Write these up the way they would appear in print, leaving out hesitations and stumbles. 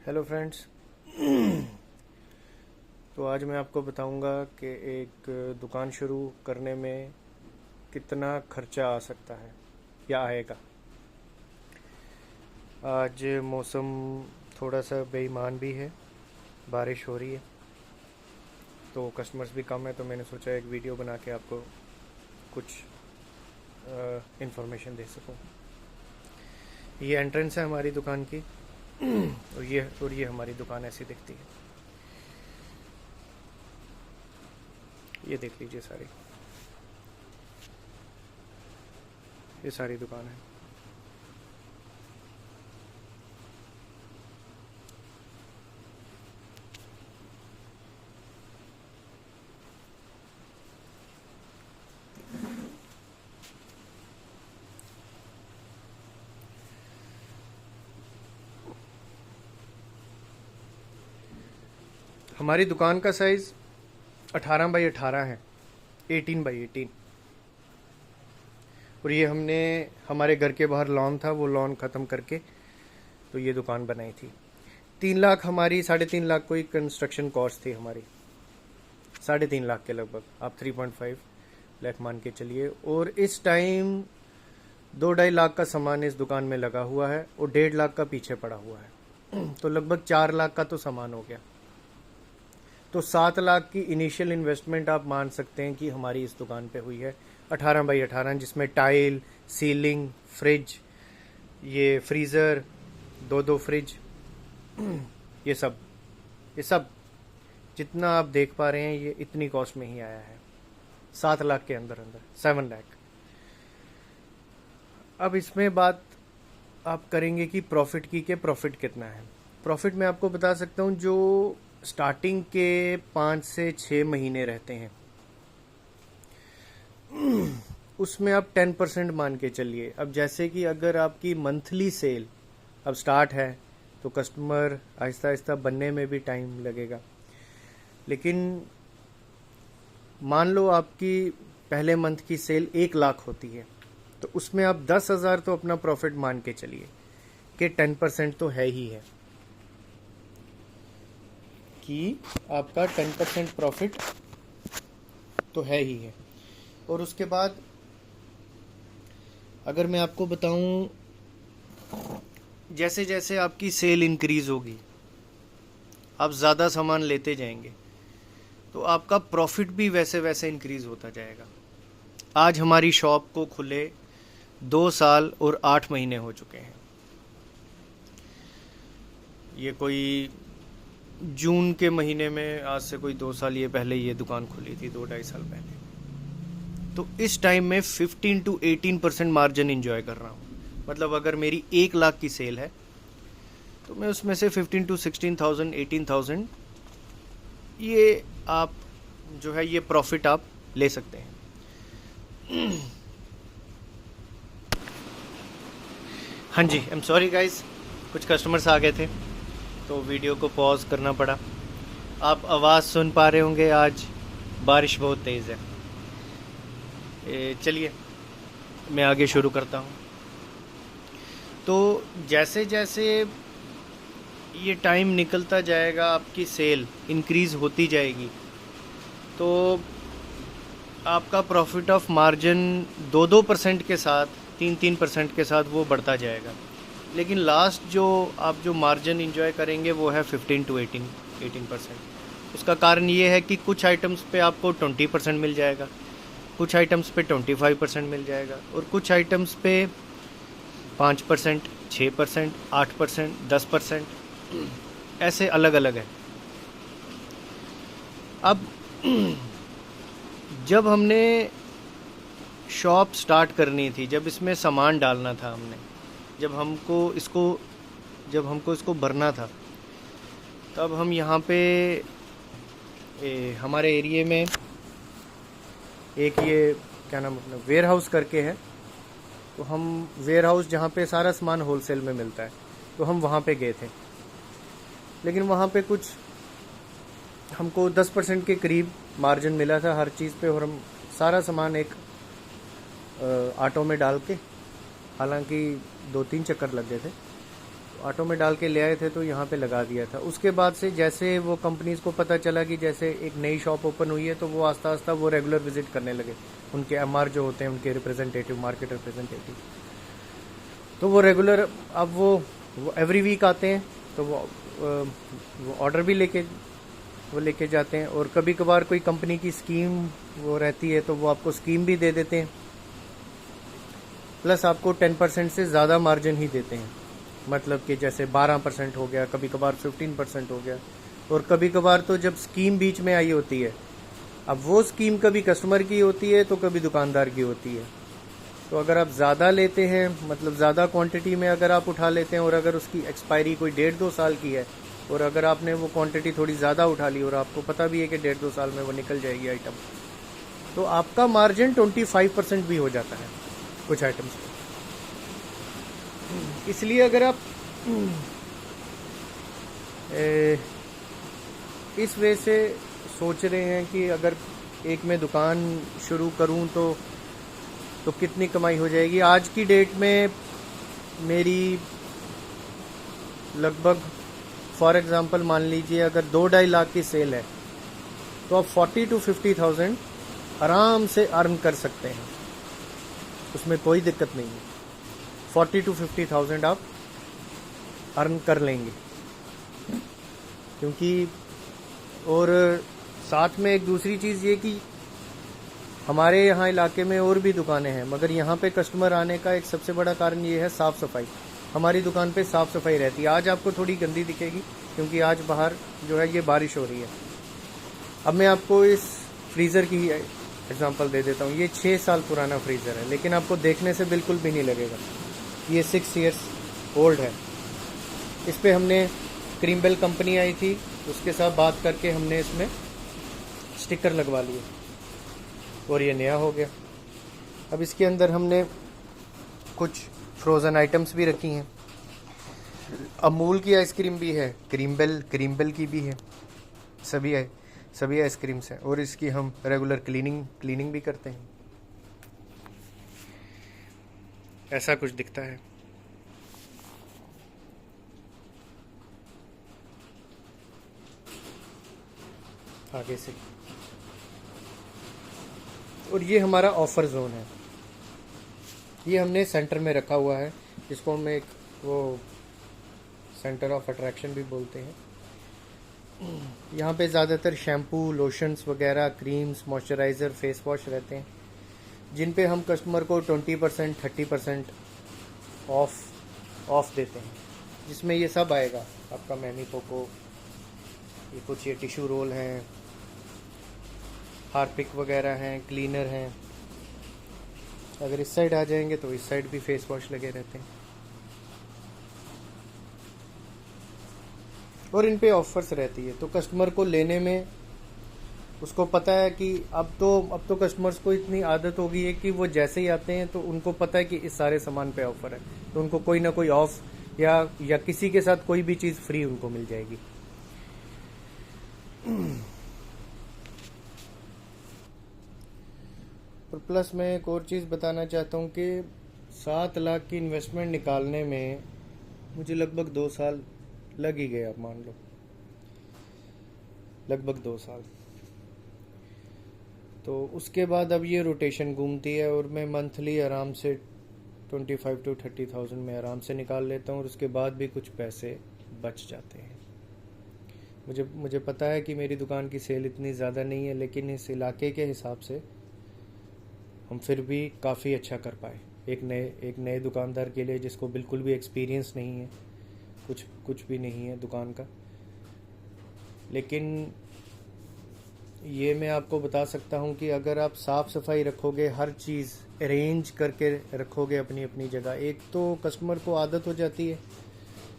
Hello friends. तो आज मैं आपको बताऊंगा कि एक दुकान शुरू करने में कितना खर्चा आ सकता है या आएगा। आज मौसम थोड़ा सा बेईमान भी है, बारिश हो रही है, तो कस्टमर्स भी कम है, तो मैंने सोचा एक वीडियो बना के आपको कुछ इंफॉर्मेशन दे सकूं। ये एंट्रेंस है हमारी दुकान की और ये हमारी दुकान ऐसी दिखती है। ये देख लीजिए, ये सारी दुकान है। हमारी दुकान का साइज़ 18 बाई 18 है, 18 बाई 18। और ये हमने हमारे घर के बाहर लॉन था, वो लॉन ख़त्म करके तो ये दुकान बनाई थी। 3 लाख हमारी, 3.5 लाख कोई कंस्ट्रक्शन कॉस्ट थी हमारी, 3.5 लाख के लगभग, आप 3.5 लाख मान के चलिए। और इस टाइम 2-2.5 लाख का सामान इस दुकान में लगा हुआ है और 1.5 लाख का पीछे पड़ा हुआ है तो लगभग 4 लाख का तो सामान हो गया। तो 7 लाख की इनिशियल इन्वेस्टमेंट आप मान सकते हैं कि हमारी इस दुकान पे हुई है 18 बाई 18, जिसमें टाइल, सीलिंग, फ्रिज, ये फ्रीज़र, 2 फ्रिज, ये सब जितना आप देख पा रहे हैं ये इतनी कॉस्ट में ही आया है, 7 लाख के अंदर 7 लाख। अब इसमें बात आप करेंगे कि प्रॉफिट की, के प्रॉफिट कितना है। प्रॉफिट मैं आपको बता सकता हूँ, जो स्टार्टिंग के 5 से 6 महीने रहते हैं उसमें आप 10% मान के चलिए। अब जैसे कि अगर आपकी मंथली सेल अब स्टार्ट है तो कस्टमर आहिस्ता आहिस्ता बनने में भी टाइम लगेगा, लेकिन मान लो आपकी पहले मंथ की सेल 1 लाख होती है तो उसमें आप 10,000 तो अपना प्रॉफिट मान के चलिए कि 10% तो है ही है, कि आपका 10% प्रॉफिट तो है ही है। और उसके बाद अगर मैं आपको बताऊं, जैसे जैसे आपकी सेल इंक्रीज होगी, आप ज़्यादा सामान लेते जाएंगे तो आपका प्रॉफिट भी वैसे वैसे इंक्रीज होता जाएगा। आज हमारी शॉप को खुले 2 साल और 8 महीने हो चुके हैं। ये कोई जून के महीने में, आज से कोई 2 साल ये पहले ये दुकान खुली थी, 2-2.5 साल पहले। तो इस टाइम में 15 to 18% मार्जिन इंजॉय कर रहा हूँ। मतलब अगर मेरी 1 लाख की सेल है तो मैं उसमें से 15 to 16,000, 18,000 ये आप जो है ये प्रॉफिट आप ले सकते हैं। हाँ जी, आई एम सॉरी गाइज, कुछ कस्टमर्स आ गए थे तो वीडियो को पॉज करना पड़ा। आप आवाज़ सुन पा रहे होंगे, आज बारिश बहुत तेज़ है। चलिए मैं आगे शुरू करता हूँ। तो जैसे जैसे ये टाइम निकलता जाएगा, आपकी सेल इंक्रीज़ होती जाएगी, तो आपका प्रॉफिट ऑफ मार्जिन 2-2% के साथ, 3-3% के साथ वो बढ़ता जाएगा। लेकिन लास्ट जो मार्जिन इंजॉय करेंगे वो है 15 to 18%। उसका कारण ये है कि कुछ आइटम्स पे आपको 20% मिल जाएगा, कुछ आइटम्स पे 25% मिल जाएगा, और कुछ आइटम्स पे 5%, 6%, 8%, 10%, ऐसे अलग अलग है। अब जब हमने शॉप स्टार्ट करनी थी, जब इसमें सामान डालना था हमने, जब हमको इसको भरना था, तब हम यहाँ पे हमारे एरिया में एक ये क्या नाम अपना वेयर हाउस करके है, तो हम वेयर हाउस जहाँ पे सारा सामान होलसेल में मिलता है, तो हम वहाँ पे गए थे। लेकिन वहाँ पे कुछ हमको 10% के करीब मार्जिन मिला था हर चीज़ पे, और हम सारा सामान एक ऑटो में डाल के, हालांकि 2-3 चक्कर लग गए थे, ऑटो में डाल के ले आए थे तो यहाँ पे लगा दिया था। उसके बाद से जैसे वो कंपनीज को पता चला कि जैसे एक नई शॉप ओपन हुई है तो वो आस्ता आस्ता वो रेगुलर विजिट करने लगे, उनके एमआर जो होते हैं, उनके रिप्रेजेंटेटिव, मार्केट रिप्रेजेंटेटिव, तो वो रेगुलर अब वो एवरी वीक आते हैं, तो वो ऑर्डर भी लेके जाते हैं। और कभी कभार कोई कंपनी की स्कीम वो रहती है तो वो आपको स्कीम भी दे देते हैं, प्लस आपको 10% से ज़्यादा मार्जिन ही देते हैं। मतलब कि जैसे 12% हो गया, कभी कभार 15% हो गया। और कभी कभार तो जब स्कीम बीच में आई होती है, अब वो स्कीम कभी कस्टमर की होती है तो कभी दुकानदार की होती है। तो अगर आप ज़्यादा लेते हैं, मतलब ज़्यादा क्वांटिटी में अगर आप उठा लेते हैं और अगर उसकी एक्सपायरी कोई 1.5-2 साल की है और अगर आपने वो क्वांटिटी थोड़ी ज़्यादा उठा ली और आपको पता भी है कि 1.5-2 साल में वो निकल जाएगी आइटम, तो आपका मार्जिन 25% भी हो जाता है कुछ आइटम्स पे। इसलिए अगर आप इस वे से सोच रहे हैं कि अगर एक मैं दुकान शुरू करूं तो कितनी कमाई हो जाएगी, आज की डेट में मेरी लगभग फॉर एग्जांपल मान लीजिए अगर 2-2.5 लाख की सेल है तो आप 40,000 to 50,000 आराम से अर्न कर सकते हैं, उसमें कोई दिक्कत नहीं है। 40,000 to 50,000 आप अर्न कर लेंगे, क्योंकि और साथ में एक दूसरी चीज़ ये कि हमारे यहाँ इलाके में और भी दुकानें हैं, मगर यहाँ पे कस्टमर आने का एक सबसे बड़ा कारण ये है साफ़ सफाई। हमारी दुकान पे साफ़ सफाई रहती है। आज आपको थोड़ी गंदी दिखेगी क्योंकि आज बाहर जो है ये बारिश हो रही है। अब मैं आपको इस फ्रीज़र की एग्जांपल दे देता हूँ। ये 6 साल पुराना फ्रीज़र है, लेकिन आपको देखने से बिल्कुल भी नहीं लगेगा। ये 6 years ओल्ड है। इस पर हमने क्रीमबेल कंपनी आई थी, उसके साथ बात करके हमने इसमें स्टिकर लगवा लिए और ये नया हो गया। अब इसके अंदर हमने कुछ फ्रोज़न आइटम्स भी रखी हैं। अमूल की आइसक्रीम भी है, क्रीमबेल की भी है, सभी आइसक्रीम्स हैं। और इसकी हम रेगुलर क्लीनिंग भी करते हैं। ऐसा कुछ दिखता है। आगे से, और ये हमारा ऑफर जोन है। ये हमने सेंटर में रखा हुआ है, जिसको हम एक वो सेंटर ऑफ अट्रैक्शन भी बोलते हैं। यहाँ पे ज़्यादातर शैम्पू, लोशंस वगैरह, क्रीम्स, मॉइस्चराइज़र, फेस वॉश रहते हैं, जिन पे हम कस्टमर को 20%, 30% ऑफ देते हैं, जिसमें ये सब आएगा आपका मैनी पोको, ये कुछ ये टिश्यू रोल हैं, हार्पिक वगैरह हैं, क्लीनर हैं। अगर इस साइड आ जाएंगे तो इस साइड भी फेस वॉश लगे रहते हैं। और इन पे ऑफर्स रहती है, तो कस्टमर को लेने में उसको पता है कि अब तो कस्टमर्स को इतनी आदत हो गई है कि वो जैसे ही आते हैं तो उनको पता है कि इस सारे सामान पे ऑफर है, तो उनको कोई ना कोई ऑफ या किसी के साथ कोई भी चीज़ फ्री उनको मिल जाएगी। और प्लस मैं एक और चीज़ बताना चाहता हूँ कि 7 लाख की इन्वेस्टमेंट निकालने में मुझे लगभग 2 साल लग ही गए, आप मान लो लगभग 2 साल। तो उसके बाद अब ये रोटेशन घूमती है और मैं मंथली आराम से 25,000 to 30,000 में आराम से निकाल लेता हूँ, और उसके बाद भी कुछ पैसे बच जाते हैं। मुझे पता है कि मेरी दुकान की सेल इतनी ज़्यादा नहीं है, लेकिन इस इलाके के हिसाब से हम फिर भी काफ़ी अच्छा कर पाए। एक नए दुकानदार के लिए, जिसको बिल्कुल भी एक्सपीरियंस नहीं है, कुछ भी नहीं है दुकान का। लेकिन ये मैं आपको बता सकता हूँ कि अगर आप साफ़ सफाई रखोगे, हर चीज़ अरेंज करके रखोगे अपनी अपनी जगह, एक तो कस्टमर को आदत हो जाती है,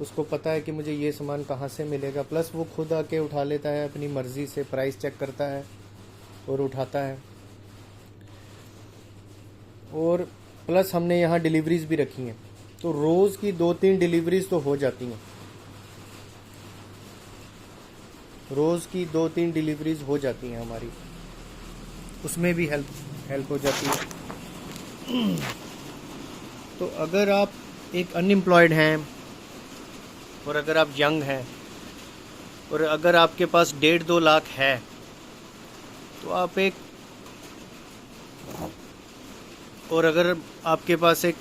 उसको पता है कि मुझे ये सामान कहाँ से मिलेगा, प्लस वो खुद आके उठा लेता है अपनी मर्ज़ी से, प्राइस चेक करता है और उठाता है। और प्लस हमने यहाँ डिलीवरीज़ भी रखी हैं, तो रोज़ की 2-3 डिलीवरीज़ तो हो जाती हैं, रोज़ की 2-3 डिलीवरीज़ हो जाती हैं हमारी, उसमें भी हेल्प हो जाती है। तो अगर आप एक अनएम्प्लॉयड हैं और अगर आप यंग हैं और अगर आपके पास 1.5-2 लाख है तो आप एक, और अगर आपके पास एक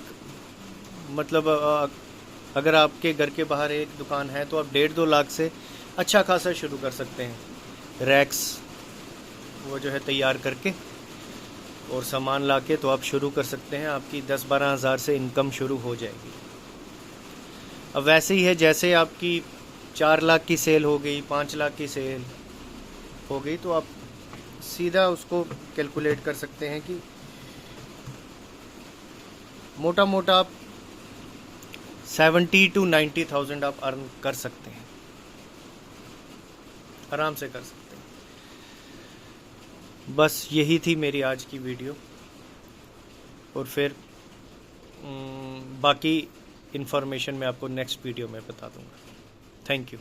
मतलब अगर आपके घर के बाहर एक दुकान है तो आप 1.5-2 लाख से अच्छा खासा शुरू कर सकते हैं। रैक्स वो जो है तैयार करके और सामान लाके तो आप शुरू कर सकते हैं। आपकी 10-12 हज़ार से इनकम शुरू हो जाएगी। अब वैसे ही है जैसे आपकी 4 लाख की सेल हो गई, 5 लाख की सेल हो गई, तो आप सीधा उसको कैलकुलेट कर सकते हैं कि मोटा मोटा आप 70 to 90,000 आप अर्न कर सकते हैं, आराम से कर सकते हैं। बस यही थी मेरी आज की वीडियो, और फिर बाकी इन्फॉर्मेशन मैं आपको नेक्स्ट वीडियो में बता दूंगा। Thank you.